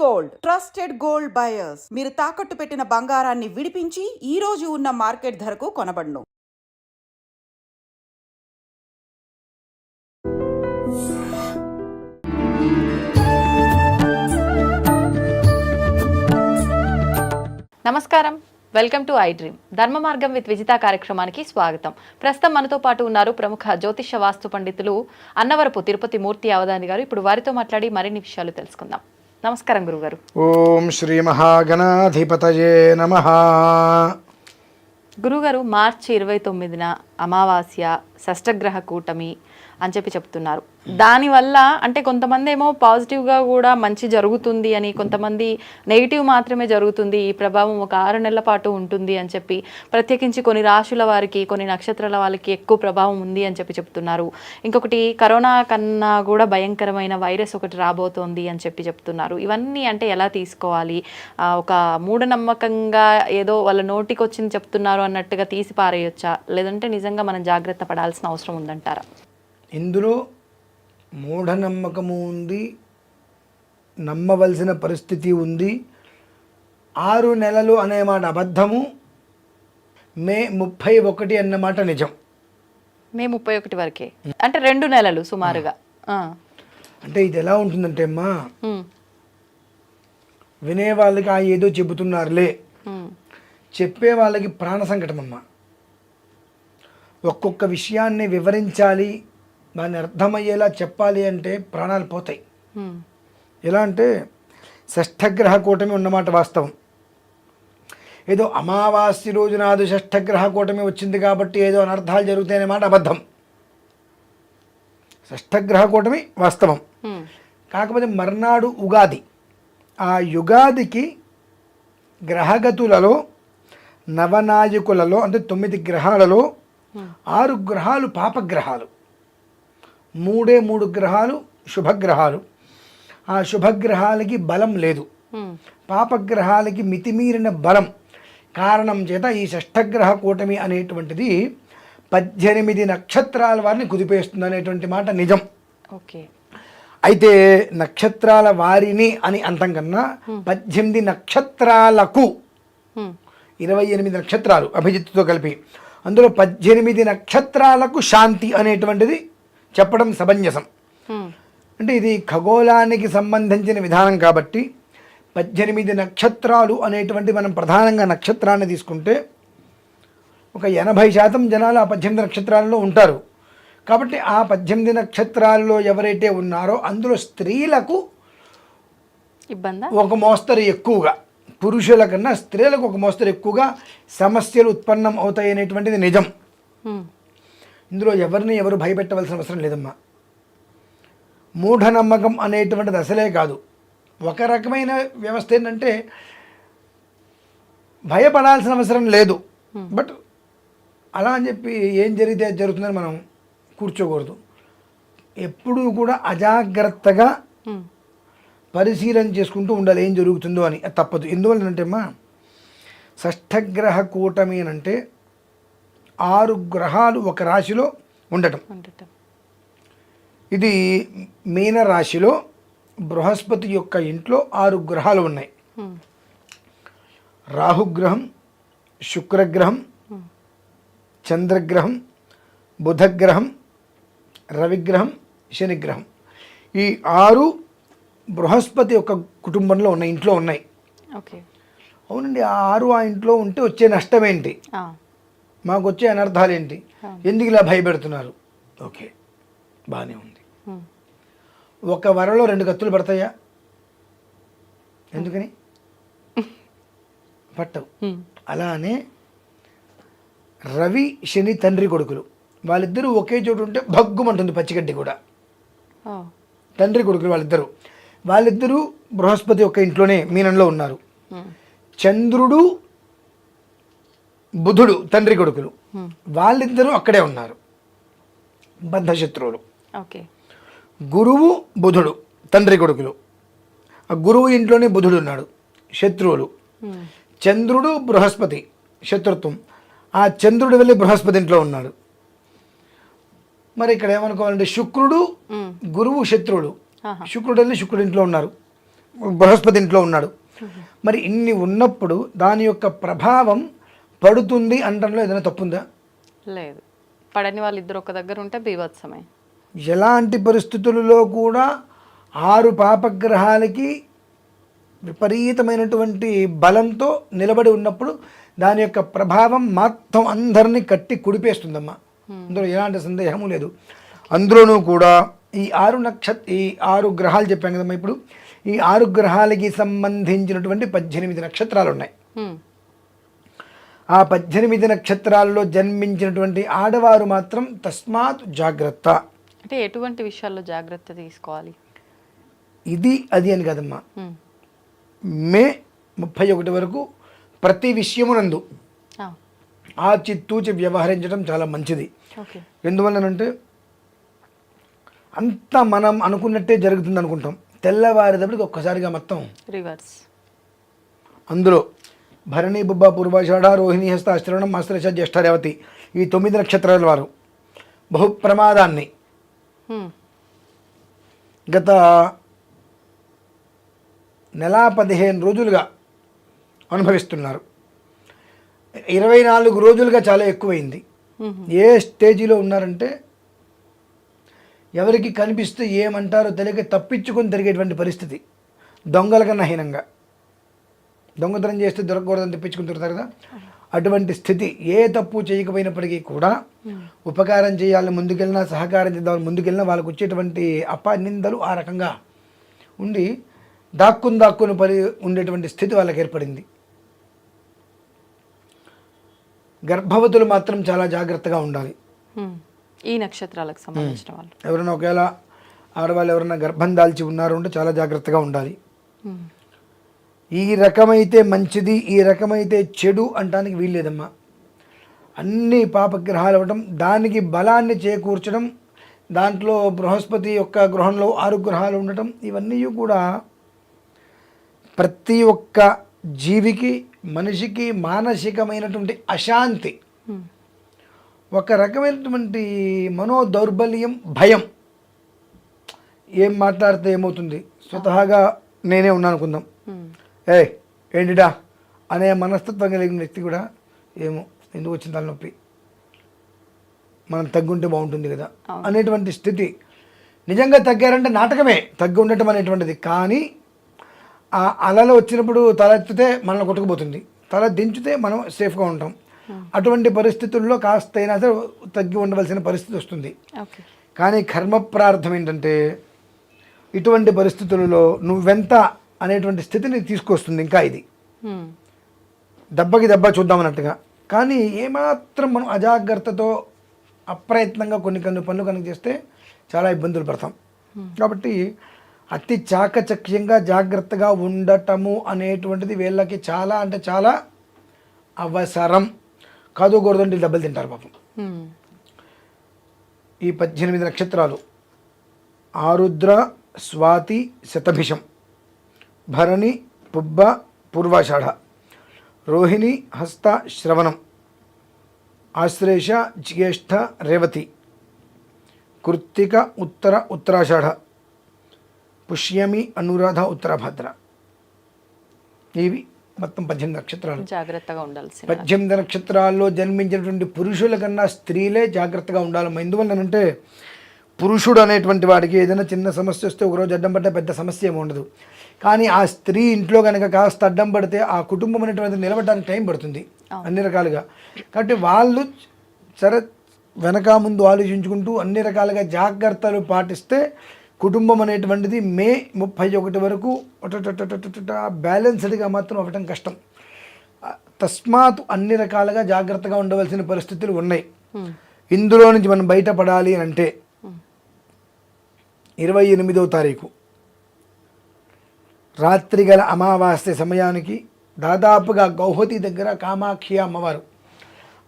Gold trusted gold buyers. మీరు తాకట్టు పెట్టిన బంగారాన్ని విడిపించి ఈ రోజు ఉన్న మార్కెట్ ధరకు కొనబడును. నమస్కారం, వెల్కమ్ టు ఐ డ్రీమ్. ధర్మ మార్గం విత్ విజిత కార్యక్రమానికి స్వాగతం. ప్రస్తుతం మనతో పాటు ఉన్నారు ప్రముఖ జ్యోతిష వాస్తు పండితులు అన్నవరపు తిరుపతి మూర్తి అవధాని గారు. ఇప్పుడు వారితో మాట్లాడి మరిన్ని విషయాలు తెలుసుకుందాం. నమస్కారం గురుగారు. ఓం శ్రీ మహాగణాధిపతయే నమః. గురుగారు, మార్చి 29న అమావాస్య, షష్ఠగ్రహ కూటమి అని చెప్తున్నారు. దానివల్ల అంటే కొంతమంది ఏమో పాజిటివ్గా కూడా మంచి జరుగుతుంది అని, కొంతమంది నెగిటివ్ మాత్రమే జరుగుతుంది, ఈ ప్రభావం ఒక 6 నెలల పాటు ఉంటుంది అని చెప్పి, ప్రత్యేకించి కొన్ని రాశుల వారికి, కొన్ని నక్షత్రాల వాళ్ళకి ఎక్కువ ప్రభావం ఉంది అని చెప్తున్నారు. ఇంకొకటి కరోనా కన్నా కూడా భయంకరమైన వైరస్ ఒకటి రాబోతోంది అని చెప్తున్నారు. ఇవన్నీ అంటే ఎలా తీసుకోవాలి? ఒక మూఢనమ్మకంగా ఏదో వాళ్ళ నోటికి వచ్చింది చెప్తున్నారు అన్నట్టుగా తీసి పారేయొచ్చా, లేదంటే నిజంగా మనం జాగ్రత్త పడాల్సిన అవసరం ఉందంటారా? ఇందులో మూఢనమ్మకము ఉంది, నమ్మవలసిన పరిస్థితి ఉంది. 6 నెలలు అనే మాట అబద్ధము, మే 31 అన్నమాట నిజం. మే 31 వరకే అంటే 2 నెలలు సుమారుగా. అంటే ఇది ఎలా ఉంటుందంటే అమ్మా, వినే వాళ్ళకి ఏదో చెబుతున్నారులే, చెప్పే వాళ్ళకి ప్రాణ సంకటం అమ్మా. ఒక్కొక్క విషయాన్ని వివరించాలి, దాన్ని అర్థమయ్యేలా చెప్పాలి అంటే ప్రాణాలు పోతాయి. ఎలా అంటే షష్ఠగ్రహ కూటమి ఉన్నమాట వాస్తవం. ఏదో అమావాస్య రోజు నాడు షష్ఠగ్రహ కూటమి వచ్చింది కాబట్టి ఏదో అనర్థాలు జరుగుతాయనే మాట అబద్ధం. షష్ఠగ్రహ కూటమి వాస్తవం. కాకపోతే మర్నాడు ఉగాది. ఆ యుగాదికి గ్రహగతులలో, నవనాయకులలో అంటే 9 గ్రహాలలో 6 గ్రహాలు పాపగ్రహాలు, 3 గ్రహాలు శుభగ్రహాలు. ఆ శుభగ్రహాలకి బలం లేదు, పాపగ్రహాలకి మితిమీరిన బలం కారణం చేత ఈ షష్ఠగ్రహ కూటమి అనేటువంటిది 18 నక్షత్రాల వారిని కుదిపేస్తుంది అనేటువంటి మాట నిజం. ఓకే. అయితే నక్షత్రాల వారిని అని అంతం కన్నా 18 నక్షత్రాలకు 28 నక్షత్రాలు అభిజిత్తుతో కలిపి, అందులో 18 నక్షత్రాలకు శాంతి అనేటువంటిది చెప్పడం సమంజసం. అంటే ఇది ఖగోళానికి సంబంధించిన విధానం కాబట్టి 18 నక్షత్రాలు అనేటువంటి మనం ప్రధానంగా నక్షత్రాన్ని తీసుకుంటే ఒక 80% జనాలు ఆ 18 నక్షత్రాలలో ఉంటారు. కాబట్టి ఆ 18 నక్షత్రాల్లో ఎవరైతే ఉన్నారో అందులో స్త్రీలకు ఇబ్బంది ఒక మోస్తరు ఎక్కువగా, పురుషుల కన్నా స్త్రీలకు ఒక మోస్తరు ఎక్కువగా సమస్యలు ఉత్పన్నం అవుతాయి అనేటువంటిది నిజం. ఇందులో ఎవరిని ఎవరు భయపెట్టవలసిన అవసరం లేదమ్మా. మూఢనమ్మకం అనేటువంటిది అసలే కాదు. ఒక రకమైన వ్యవస్థ ఏంటంటే భయపడాల్సిన అవసరం లేదు, బట్ అలా అని చెప్పి ఏం జరిగితే జరుగుతుందని మనం కూర్చోకూడదు. ఎప్పుడూ కూడా అజాగ్రత్తగా పరిశీలన చేసుకుంటూ ఉండాలి ఏం జరుగుతుందో అని. తప్పదు. ఎందువల్లనంటే అమ్మా, షష్ఠగ్రహ కూటమి అంటే 6 గ్రహాలు ఒక రాశిలో ఉండటం. ఇది మీన రాశిలో బృహస్పతి యొక్క ఇంట్లో 6 గ్రహాలు ఉన్నాయి. రాహుగ్రహం, శుక్రగ్రహం, చంద్రగ్రహం, బుధగ్రహం, రవిగ్రహం, శనిగ్రహం. ఈ 6 బృహస్పతి యొక్క కుటుంబంలో ఉన్నాయి, ఇంట్లో ఉన్నాయి. ఓకే. అవునండి. ఆ 6 ఆ ఇంట్లో ఉంటే వచ్చే నష్టం ఏంటి, మాకు వచ్చే అనర్థాలు ఏంటి, ఎందుకు ఇలా భయపెడుతున్నారు? ఓకే, బాగానే ఉంది. ఒక వరలో 2 కత్తులు పడతాయా? ఎందుకని పట్టవు. అలానే రవి శని తండ్రి కొడుకులు, వాళ్ళిద్దరూ ఒకే చోటు ఉంటే భగ్గుమంటుంది పచ్చిగడ్డి కూడా. తండ్రి కొడుకులు వాళ్ళిద్దరూ బృహస్పతి యొక్క ఇంట్లోనే మీనంలో ఉన్నారు. చంద్రుడు బుధుడు తండ్రి కొడుకులు, వాళ్ళిద్దరూ అక్కడే ఉన్నారు, బద్ధశత్రువులు. ఓకే. గురువు బుధుడు తండ్రి కొడుకులు, ఆ గురువు ఇంట్లోనే బుధుడు ఉన్నాడు, శత్రువులు. చంద్రుడు బృహస్పతి శత్రుత్వం, ఆ చంద్రుడు వెళ్ళి బృహస్పతి ఇంట్లో ఉన్నాడు. మరి ఇక్కడ ఏమనుకోవాలంటే శుక్రుడు గురువు శత్రువులు, శుక్రుడు వెళ్ళి శుక్రుడి ఇంట్లో ఉన్నారు, బృహస్పతి ఇంట్లో ఉన్నాడు. మరి ఇన్ని ఉన్నప్పుడు దాని యొక్క ప్రభావం పడుతుంది అనడంలో ఏదైనా తప్పుందా? లేదు, పడని వాళ్ళిద్దరు ఒక దగ్గర ఉంటే బీభత్సమే. ఎలాంటి పరిస్థితులలో కూడా 6 పాపగ్రహాలకి విపరీతమైనటువంటి బలంతో నిలబడి ఉన్నప్పుడు దాని యొక్క ప్రభావం మొత్తం అందరినీ కట్టి కుడిపేస్తుందమ్మా. అందులో ఎలాంటి సందేహము లేదు. అందులోనూ కూడా ఈ 6 గ్రహాలు చెప్పాం కదమ్మా. ఇప్పుడు ఈ 6 గ్రహాలకి సంబంధించినటువంటి 18 నక్షత్రాలు ఉన్నాయి. ఆ 18 నక్షత్రాల్లో జన్మించినటువంటి ఆడవారు మాత్రం తస్మాత్ జాగ్రత్త. అంటే ఎటువంటి విషయాల్లో జాగ్రత్త తీసుకోవాలి? ఇది అది అని కదమ్మా. మే 31 వరకు ప్రతి విషయమునందు ఆచితూచి వ్యవహరించడం చాలా మంచిది. ఎందువల్లనంటే అంతా మనం అనుకున్నట్టే జరుగుతుంది అనుకుంటాం, తెల్లవారేటప్పటికి ఒక్కసారిగా మొత్తం రివర్స్. అందులో భరణి, బుబ్బ, పూర్వాషాఢ, రోహిణి, హస్త, శ్రవణం, ఆశ్లేష, జ్యేష్ఠ, రేవతి ఈ 9 నక్షత్రాల వారు బహు ప్రమాదాన్ని గత నెల 15 రోజులుగా అనుభవిస్తున్నారు. 24 రోజులుగా చాలా ఎక్కువైంది. ఏ స్టేజీలో ఉన్నారంటే ఎవరికి కనిపిస్తే ఏమంటారో తెలియక తప్పించుకొని తిరిగేటువంటి పరిస్థితి. దొంగల కన్నా హీనంగా, దొంగతనం చేస్తే దొరకకూడదని తెప్పించుకుని తిరుగుతారు కదా, అటువంటి స్థితి. ఏ తప్పు చేయకపోయినప్పటికీ కూడా ఉపకారం చేయాలని ముందుకెళ్ళినా, సహకారం చేద్దామని ముందుకెళ్ళినా వాళ్ళకు వచ్చేటువంటి అపనిందలు ఆ రకంగా ఉండి దాక్కుని ఉండేటువంటి స్థితి వాళ్ళకి ఏర్పడింది. గర్భవతులు మాత్రం చాలా జాగ్రత్తగా ఉండాలి. ఈ నక్షత్రాలకు సంబంధించిన వాళ్ళు ఎవరైనా ఒకవేళ ఆడవాళ్ళు ఎవరైనా గర్భం దాల్చి ఉన్నారు అంటే చాలా జాగ్రత్తగా ఉండాలి. ఈ రకమైతే మంచిది, ఈ రకమైతే చెడు అంటానికి వీల్లేదమ్మా. అన్ని పాపగ్రహాలు అవ్వటం, దానికి బలాన్ని చేకూర్చడం, దాంట్లో బృహస్పతి యొక్క గృహంలో 6 గ్రహాలు ఉండటం, ఇవన్నీ కూడా ప్రతి ఒక్క జీవికి, మనిషికి మానసికమైనటువంటి అశాంతి, ఒక రకమైనటువంటి మనోదౌర్బల్యం, భయం. ఏం మాట్లాడితే ఏమవుతుంది, స్వతహాగా నేనే ఉన్నాను అనుకుందాం, ఏంటిడా అనే మనస్తత్వం కలిగిన వ్యక్తి కూడా ఏమో ఎందుకు వచ్చిన తలనొప్పి, మనం తగ్గుంటే బాగుంటుంది కదా అనేటువంటి స్థితి. నిజంగా తగ్గారంటే నాటకమే తగ్గి ఉండటం అనేటువంటిది. కానీ ఆ అలలు వచ్చినప్పుడు తల ఎత్తితే మనల్ని కొట్టుకుపోతుంది, తల దించితే మనం సేఫ్గా ఉంటాం. అటువంటి పరిస్థితుల్లో కాస్తైనా సరే తగ్గి ఉండవలసిన పరిస్థితి వస్తుంది. కానీ కర్మ ప్రార్థం ఏంటంటే ఇటువంటి పరిస్థితులలో నువ్వెంత అనేటువంటి స్థితిని తీసుకొస్తుంది. ఇంకా ఇది దెబ్బకి దెబ్బ చూద్దామన్నట్టుగా. కానీ ఏమాత్రం మనం అజాగ్రత్తతో అప్రయత్నంగా కొన్ని పనులు కనుక చేస్తే చాలా ఇబ్బందులు పడతాం. కాబట్టి అతి చాకచక్యంగా జాగ్రత్తగా ఉండటము అనేటువంటిది వీళ్ళకి చాలా అంటే చాలా అవసరం. కాదుకూడదంటే దెబ్బలు తింటారు పాపం. ఈ 18 నక్షత్రాలు ఆరుద్ర, స్వాతి, శతభిషం, భరణి, పుబ్బ, పూర్వాషాఢ, రోహిణి, హస్త, శ్రవణం, ఆశ్లేష, జ్యేష్ఠ, రేవతి, కృత్తిక, ఉత్తరాషాఢ, పుష్యమి, అనురాధ, ఉత్తరాభద్ర. ఇవి మొత్తం 18 నక్షత్రాలు. జాగ్రత్తగా ఉండాల్సి 18 నక్షత్రాల్లో జన్మించినటువంటి పురుషుల కన్నా స్త్రీలే జాగ్రత్తగా ఉండాలమ్మా. ఎందువల్లనంటే పురుషుడు అనేటువంటి వాడికి ఏదైనా చిన్న సమస్య వస్తే ఒకరోజు అడ్డం పడితే పెద్ద సమస్య ఏమి ఉండదు. కానీ ఆ స్త్రీ ఇంట్లో కనుక కాస్త అడ్డం పడితే ఆ కుటుంబం అనేటువంటిది నిలబడడానికి టైం పడుతుంది అన్ని రకాలుగా. కాబట్టి వాళ్ళు సరే వెనక ముందు ఆలోచించుకుంటూ అన్ని రకాలుగా జాగ్రత్తలు పాటిస్తే కుటుంబం అనేటువంటిది మే 31 వరకు బ్యాలెన్స్డ్గా మాత్రం అవ్వటం కష్టం. తస్మాత్ అన్ని రకాలుగా జాగ్రత్తగా ఉండవలసిన పరిస్థితులు ఉన్నాయి. ఇందులో నుంచి మనం బయటపడాలి అని అంటే 28వ తారీఖు రాత్రి గల అమావాస్య సమయానికి దాదాపుగా గౌహతి దగ్గర కామాఖ్య అమ్మవారు,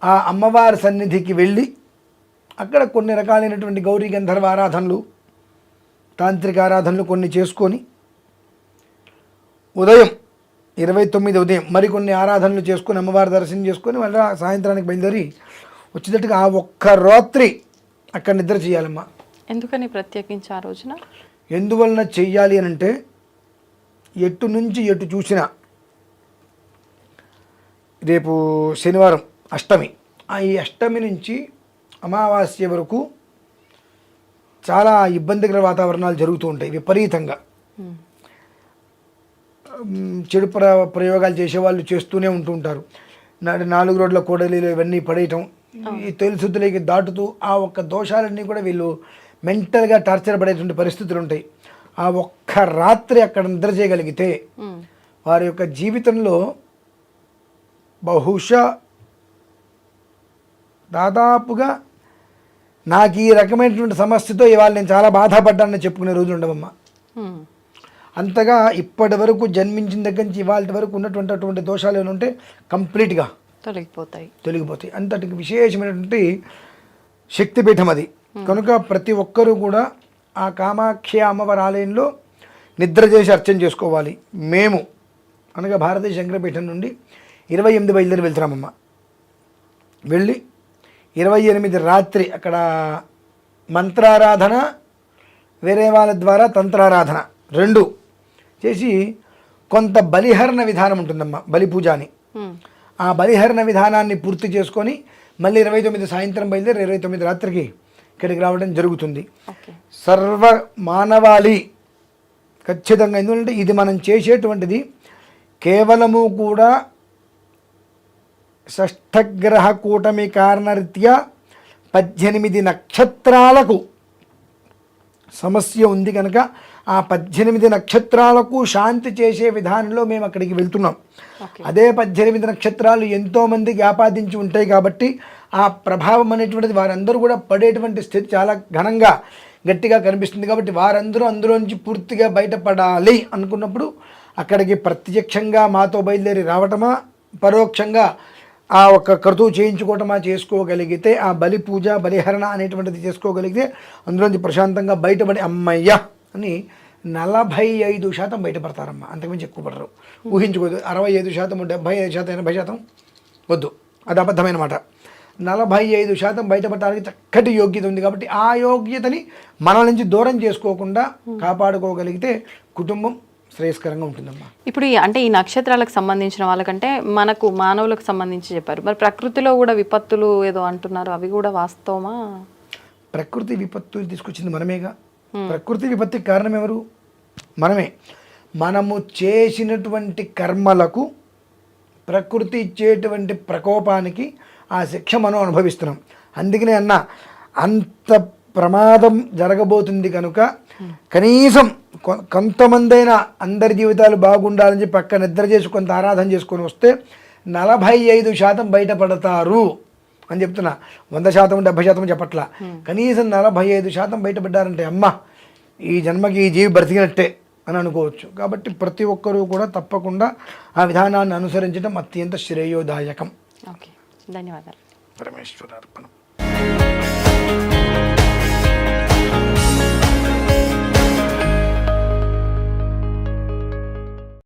ఆ అమ్మవారి సన్నిధికి వెళ్ళి అక్కడ కొన్ని రకాలైనటువంటి గౌరీ గంధర్వ ఆరాధనలు, తాంత్రిక ఆరాధనలు కొన్ని చేసుకొని ఉదయం 29 ఉదయం మరికొన్ని ఆరాధనలు చేసుకొని అమ్మవారి దర్శనం చేసుకొని మళ్ళీ సాయంత్రానికి బయలుదేరి వచ్చేటట్టుగా ఆ ఒక్క రాత్రి అక్కడ నిద్ర చేయాలమ్మా. ఎందుకని ప్రత్యేకించి ఆ రోజున? ఎందువలన చెయ్యాలి అని అంటే ఎటు నుంచి ఎటు చూసినా రేపు శనివారం అష్టమి, ఈ అష్టమి నుంచి అమావాస్య వరకు చాలా ఇబ్బందికర వాతావరణాలు జరుగుతూ ఉంటాయి విపరీతంగా. చెడు ప్రయోగాలు చేసేవాళ్ళు చేస్తూనే ఉంటుంటారు. 4 రోడ్ల కూడలీలు ఇవన్నీ పడేయటం, ఈ తొలిశుద్ధులకి దాటుతూ ఆ ఒక్క దోషాలన్నీ కూడా వీళ్ళు మెంటల్గా టార్చర్ పడేటువంటి పరిస్థితులు ఉంటాయి. ఆ ఒక్క రాత్రి అక్కడ నిద్ర చేయగలిగితే వారి యొక్క జీవితంలో బహుశా దాదాపుగా నాకు ఈ రకమైనటువంటి సమస్యతో ఇవాళ నేను చాలా బాధపడ్డానని చెప్పుకునే రోజులు ఉండవమ్మా. అంతగా ఇప్పటి వరకు జన్మించిన దగ్గర నుంచి ఇవాళ వరకు ఉన్నటువంటి అటువంటి దోషాలు ఏమైనా ఉంటే కంప్లీట్గా తొలగిపోతాయి. అంతటి విశేషమైనటువంటి శక్తిపీఠం అది. కనుక ప్రతి ఒక్కరూ కూడా ఆ కామాఖ్య అమ్మవారి ఆలయంలో నిద్ర చేసి అర్చన చేసుకోవాలి. మేము అనగా భారతీయ శంకరపీఠం నుండి 28 బయలుదేరి వెళ్తున్నామమ్మ. వెళ్ళి 28 రాత్రి అక్కడ మంత్రారాధన, వేరే వాళ్ళ ద్వారా తంత్రారాధన 2 చేసి కొంత బలిహరణ విధానం ఉంటుందమ్మా, బలి పూజ అని. ఆ బలిహరణ విధానాన్ని పూర్తి చేసుకొని మళ్ళీ 29 సాయంత్రం బయలుదేరి 29 రాత్రికి ఇక్కడికి రావడం జరుగుతుంది. సర్వ మానవాళి ఖచ్చితంగా, ఎందుకంటే ఇది మనం చేసేటువంటిది కేవలము కూడా షష్ఠగ్రహ కూటమి కారణరీత్యా 18 నక్షత్రాలకు సమస్య ఉంది కనుక ఆ 18 నక్షత్రాలకు శాంతి చేసే విధానంలో మేము అక్కడికి వెళ్తున్నాం. అదే 18 నక్షత్రాలు ఎంతోమందికి ఆపాదించి ఉంటాయి కాబట్టి ఆ ప్రభావం అనేటువంటిది వారందరూ కూడా పడేటువంటి స్థితి చాలా ఘనంగా గట్టిగా కనిపిస్తుంది. కాబట్టి వారందరూ అందులోంచి పూర్తిగా బయటపడాలి అనుకున్నప్పుడు అక్కడికి ప్రత్యక్షంగా మాతో బయలుదేరి రావటమా, పరోక్షంగా ఆ ఒక్క క్రతువు చేయించుకోవటమా చేసుకోగలిగితే, ఆ బలి పూజ బలిహరణ అనేటువంటిది చేసుకోగలిగితే అందులోంచి ప్రశాంతంగా బయటపడి అమ్మయ్య అని 45% బయటపడతారమ్మా. అంతకుమించి ఎక్కువ పడరు. ఊహించుకోదు. 65%, 75%, 80% వద్దు, అది అబద్ధమైన మాట. 45% బయటపడటానికి చక్కటి యోగ్యత ఉంది. కాబట్టి ఆ యోగ్యతని మన నుంచి దూరం చేసుకోకుండా కాపాడుకోగలిగితే కుటుంబం శ్రేయస్కరంగా ఉంటుందమ్మా. ఇప్పుడు అంటే ఈ నక్షత్రాలకు సంబంధించిన వాళ్ళకంటే మనకు మానవులకు సంబంధించి చెప్పారు, మరి ప్రకృతిలో కూడా విపత్తులు ఏదో అంటున్నారు, అవి కూడా వాస్తవమా? ప్రకృతి విపత్తులు తీసుకొచ్చింది మనమేగా. ప్రకృతి విపత్తికి కారణం ఎవరు? మనమే. మనము చేసినటువంటి కర్మలకు ప్రకృతి ఇచ్చేటువంటి ప్రకోపానికి ఆ శిక్ష మనం అనుభవిస్తున్నాం. అందుకనే అన్న అంత ప్రమాదం జరగబోతుంది కనుక కనీసం కొంతమందైనా అందరి జీవితాలు బాగుండాలని చెప్పి పక్క నిద్ర చేసి కొంత ఆరాధన చేసుకొని వస్తే 45% బయటపడతారు అని చెప్తున్నా. 100%, 70% చెప్పట్లా. కనీసం 45% బయటపడ్డారంటే అమ్మ ఈ జన్మకి ఈ జీవి బ్రతికినట్టే అని అనుకోవచ్చు. కాబట్టి ప్రతి ఒక్కరూ కూడా తప్పకుండా ఆ విధానాన్ని అనుసరించడం అత్యంత శ్రేయోదాయకం. ఓకే, ధన్యవాదాలు. పరమేశ్వరార్పణం.